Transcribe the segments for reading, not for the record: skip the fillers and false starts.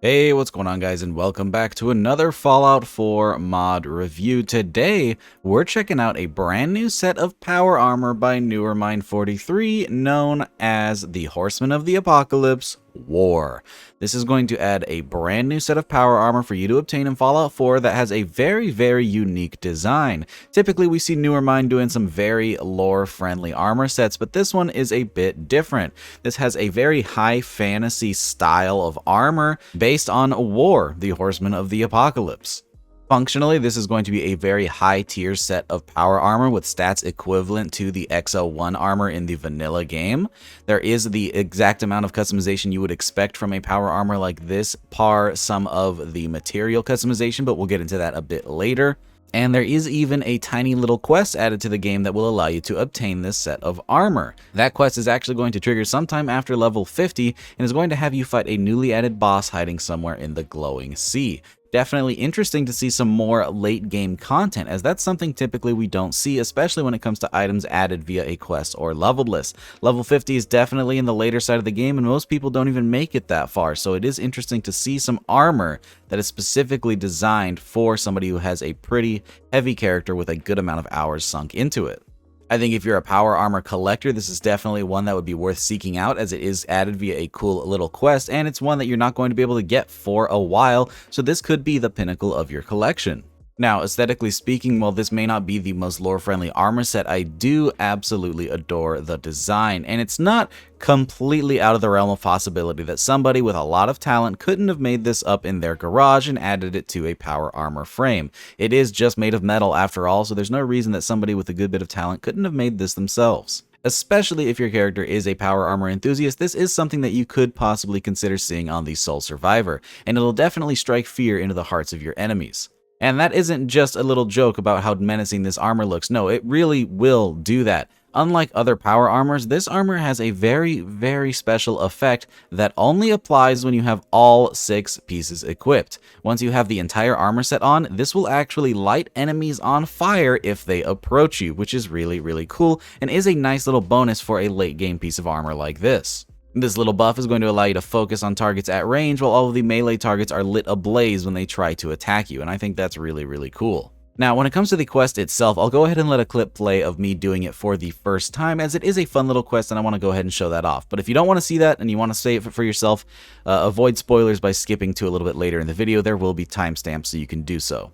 Hey, what's going on, guys, and welcome back to another Fallout 4 mod review. Today, we're checking out a brand new set of power armor by Newermind 43, known as the Horseman of the Apocalypse War. This is going to add a brand new set of power armor for you to obtain in Fallout 4 that has a very unique design. Typically, we see Newermind doing some very lore-friendly armor sets, but this one is a bit different. This has a very high fantasy style of armor based on War, the Horseman of the Apocalypse. Functionally, this is going to be a very high tier set of power armor with stats equivalent to the XL1 armor in the vanilla game. There is the exact amount of customization you would expect from a power armor like this, par some of the material customization, but we'll get into that a bit later. And there is even a tiny little quest added to the game that will allow you to obtain this set of armor. That quest is actually going to trigger sometime after level 50 and is going to have you fight a newly added boss hiding somewhere in the glowing sea. Definitely interesting to see some more late game content, as that's something typically we don't see, especially when it comes to items added via a quest or leveled list. Level 50 is definitely in the later side of the game, and most people don't even make it that far, so it is interesting to see some armor that is specifically designed for somebody who has a pretty heavy character with a good amount of hours sunk into it. I think if you're a power armor collector, this is definitely one that would be worth seeking out, as it is added via a cool little quest, and it's one that you're not going to be able to get for a while, so this could be the pinnacle of your collection. Now, aesthetically speaking, while this may not be the most lore-friendly armor set, I do absolutely adore the design, and it's not completely out of the realm of possibility that somebody with a lot of talent couldn't have made this up in their garage and added it to a power armor frame. It is just made of metal after all, so there's no reason that somebody with a good bit of talent couldn't have made this themselves. Especially if your character is a power armor enthusiast, this is something that you could possibly consider seeing on the Sole Survivor, and it'll definitely strike fear into the hearts of your enemies. And that isn't just a little joke about how menacing this armor looks. No, it really will do that. Unlike other power armors, this armor has a very special effect that only applies when you have all 6 pieces equipped. Once you have the entire armor set on, this will actually light enemies on fire if they approach you, which is really cool and is a nice little bonus for a late game piece of armor like this. This little buff is going to allow you to focus on targets at range, while all of the melee targets are lit ablaze when they try to attack you, and I think that's really cool. Now, when it comes to the quest itself, I'll go ahead and let a clip play of me doing it for the first time, as it is a fun little quest and I want to go ahead and show that off. But if you don't want to see that and you want to save it for yourself, avoid spoilers by skipping to a little bit later in the video. There will be timestamps so you can do so.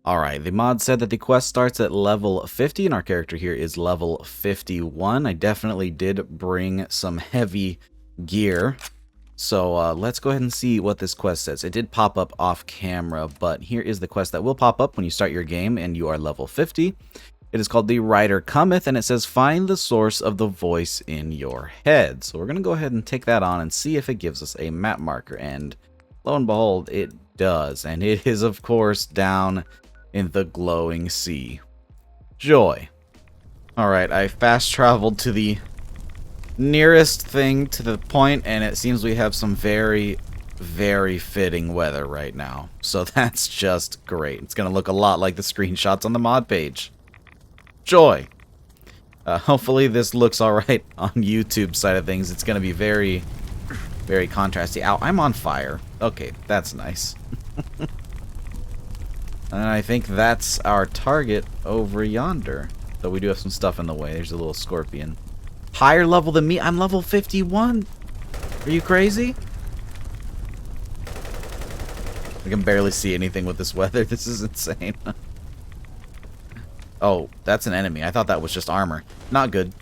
Alright, the mod said that the quest starts at level 50, and our character here is level 51. I definitely did bring some heavy gear, so let's go ahead and see what this quest says. It did pop up off camera, but here is the quest that will pop up when you start your game and you are level 50. It is called The Rider Cometh, and it says, find the source of the voice in your head. So we're going to go ahead and take that on and see if it gives us a map marker, and lo and behold, it does, and it is, of course, down in the glowing sea. Joy. Alright, I fast traveled to the nearest thing to the point, and it seems we have some very fitting weather right now. So that's just great. It's going to look a lot like the screenshots on the mod page. Joy. Hopefully this looks alright on YouTube side of things. It's going to be very contrasty. Ow, I'm on fire. Okay, that's nice. And I think that's our target over yonder. Though we do have some stuff in the way. There's a little scorpion. Higher level than me? I'm level 51. Are you crazy? I can barely see anything with this weather. This is insane. Oh, that's an enemy. I thought that was just armor. Not good.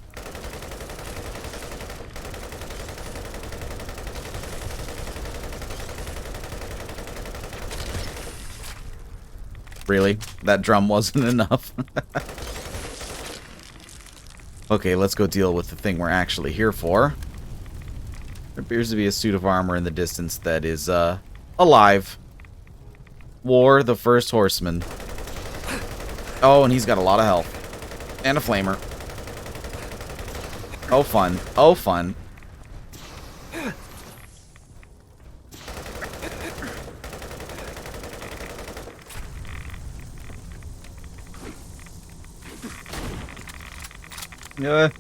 Really? That drum wasn't enough. Okay, let's go deal with the thing we're actually here for. There appears to be a suit of armor in the distance that is, alive. War, the first horseman. Oh, and he's got a lot of health. And a flamer. Oh, fun. Oh, fun.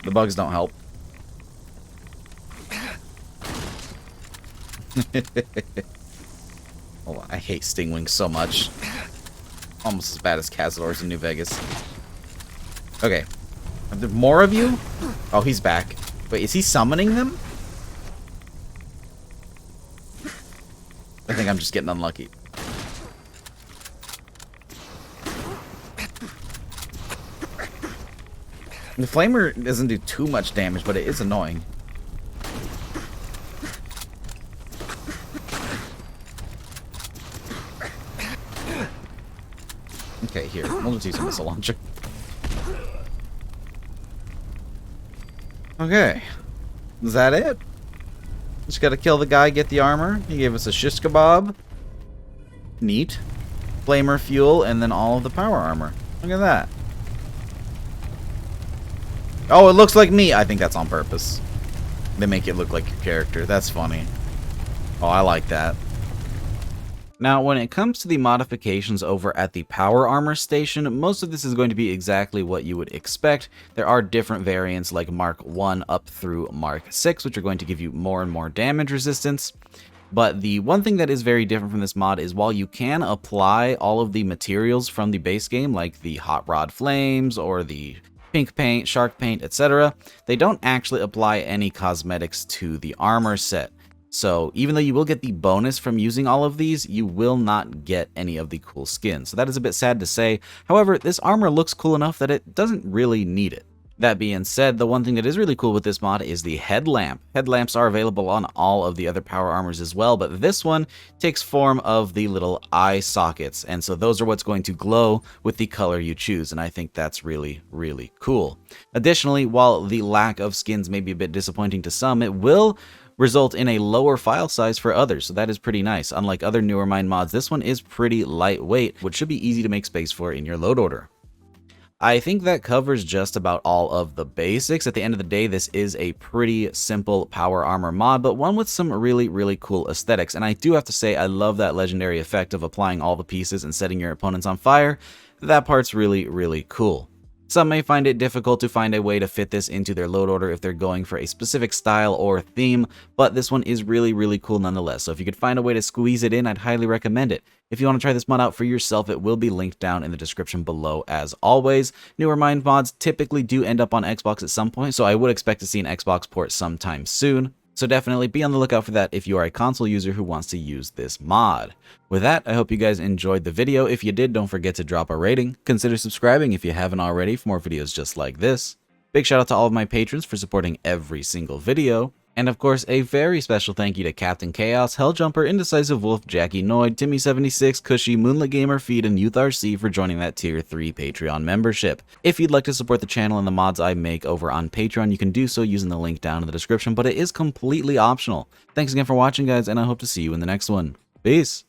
The bugs don't help. Hold on, I hate Stingwing so much. Almost as bad as Cazadors in New Vegas. Okay. Are there more of you? Oh, he's back. Wait, is he summoning them? I think I'm just getting unlucky. The flamer doesn't do too much damage, but it is annoying. Okay, here. We'll just use a missile launcher. Okay. Is that it? Just gotta kill the guy, get the armor. He gave us a shish kebab. Neat. Flamer fuel, and then all of the power armor. Look at that. Oh, it looks like me. I think that's on purpose. They make it look like your character. That's funny. Oh, I like that. Now, when it comes to the modifications over at the Power Armor Station, most of this is going to be exactly what you would expect. There are different variants like Mark 1 up through Mark 6, which are going to give you more and more damage resistance. But the one thing that is very different from this mod is while you can apply all of the materials from the base game, like the Hot Rod Flames or the pink paint, shark paint, etc., they don't actually apply any cosmetics to the armor set. So even though you will get the bonus from using all of these, you will not get any of the cool skins. So that is a bit sad to say. However, this armor looks cool enough that it doesn't really need it. That being said, the one thing that is really cool with this mod is the headlamp. Headlamps are available on all of the other power armors as well, but this one takes form of the little eye sockets, and so those are what's going to glow with the color you choose, and I think that's really, really cool. Additionally, while the lack of skins may be a bit disappointing to some, it will result in a lower file size for others, so that is pretty nice. Unlike other newer Mind mods, this one is pretty lightweight, which should be easy to make space for in your load order. I think that covers just about all of the basics. At the end of the day, this is a pretty simple power armor mod, but one with some really, really cool aesthetics. And I do have to say, I love that legendary effect of applying all the pieces and setting your opponents on fire. That part's really, really cool. Some may find it difficult to find a way to fit this into their load order if they're going for a specific style or theme, but this one is really, really cool nonetheless. So if you could find a way to squeeze it in, I'd highly recommend it. If you want to try this mod out for yourself, it will be linked down in the description below as always. Newer Mind mods typically do end up on Xbox at some point, so I would expect to see an Xbox port sometime soon. So definitely be on the lookout for that if you are a console user who wants to use this mod. With that, I hope you guys enjoyed the video. If you did, don't forget to drop a rating. Consider subscribing if you haven't already for more videos just like this. Big shout out to all of my patrons for supporting every single video. And of course, a very special thank you to Captain Chaos, Helljumper, Indecisive Wolf, Jackie Noid, Timmy76, Cushy, Moonlit Gamer, Feed, and Youth RC for joining that Tier 3 Patreon membership. If you'd like to support the channel and the mods I make over on Patreon, you can do so using the link down in the description, but it is completely optional. Thanks again for watching, guys, and I hope to see you in the next one. Peace!